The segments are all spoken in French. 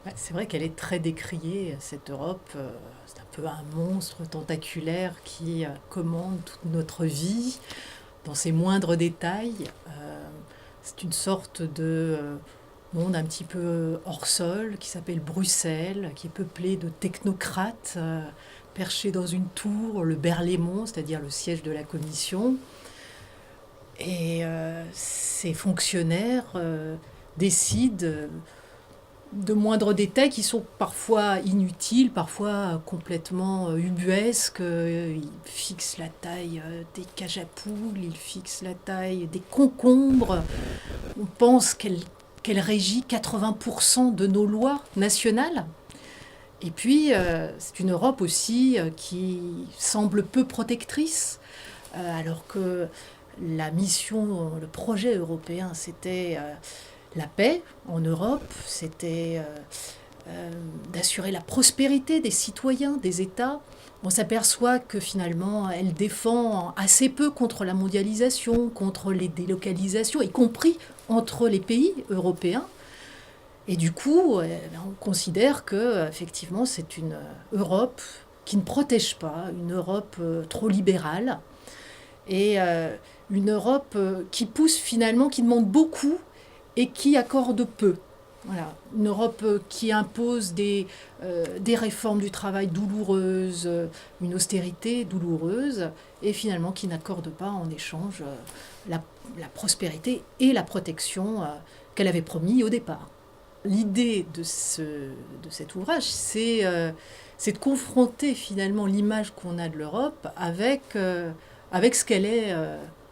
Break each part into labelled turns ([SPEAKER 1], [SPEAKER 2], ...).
[SPEAKER 1] Ouais, c'est vrai qu'elle est très décriée, cette Europe. C'est un peu un monstre tentaculaire qui commande toute notre vie dans ses moindres détails. C'est une sorte de monde un petit peu hors sol qui s'appelle Bruxelles, qui est peuplé de technocrates perchés dans une tour, le Berlaymont, c'est-à-dire le siège de la Commission. Et ces fonctionnaires décident de moindres détails qui sont parfois inutiles, parfois complètement ubuesques. Ils fixent la taille des cages à poules, ils fixent la taille des concombres. On pense qu'elle régit 80% de nos lois nationales. Et puis, c'est une Europe aussi qui semble peu protectrice, alors que la mission, le projet européen, c'était la paix en Europe, c'était d'assurer la prospérité des citoyens, des États. On s'aperçoit que finalement, elle défend assez peu contre la mondialisation, contre les délocalisations, y compris entre les pays européens. Et du coup, on considère que effectivement, c'est une Europe qui ne protège pas, une Europe trop libérale, et une Europe qui pousse finalement, qui demande beaucoup et qui accorde peu. Voilà. Une Europe qui impose des réformes du travail douloureuses, une austérité douloureuse, et finalement qui n'accorde pas en échange la, la prospérité et la protection qu'elle avait promis au départ. L'idée de cet ouvrage, c'est de confronter finalement l'image qu'on a de l'Europe avec ce qu'elle est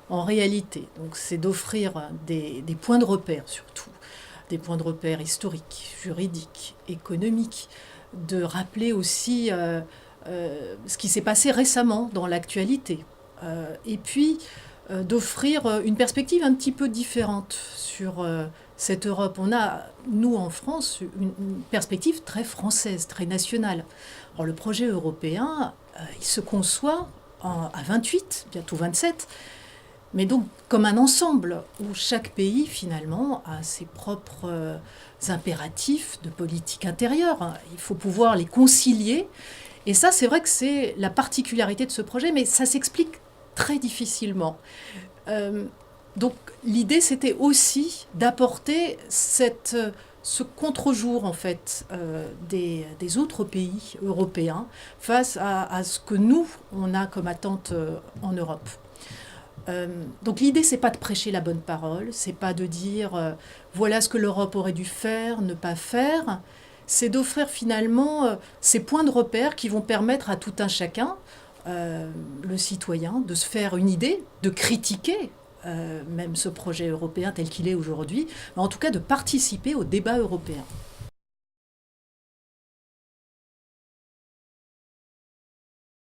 [SPEAKER 1] en réalité. Donc c'est d'offrir des points de repère surtout, des points de repère historiques, juridiques, économiques, de rappeler aussi ce qui s'est passé récemment dans l'actualité. Et puis d'offrir une perspective un petit peu différente sur cette Europe. On a, nous en France, une perspective très française, très nationale. Alors le projet européen, il se conçoit à 28, bientôt 27, mais donc comme un ensemble où chaque pays finalement a ses propres impératifs de politique intérieure. Il faut pouvoir les concilier. Et ça, c'est vrai que c'est la particularité de ce projet, mais ça s'explique très difficilement. Euh, donc l'idée, c'était aussi d'apporter ce contre-jour en fait des autres pays européens face à ce que nous on a comme attente en Europe. Donc l'idée, c'est pas de prêcher la bonne parole, c'est pas de dire voilà ce que l'Europe aurait dû faire, ne pas faire. C'est d'offrir finalement ces points de repère qui vont permettre à tout un chacun, le citoyen, de se faire une idée, de critiquer même ce projet européen tel qu'il est aujourd'hui, mais en tout cas de participer au débat européen.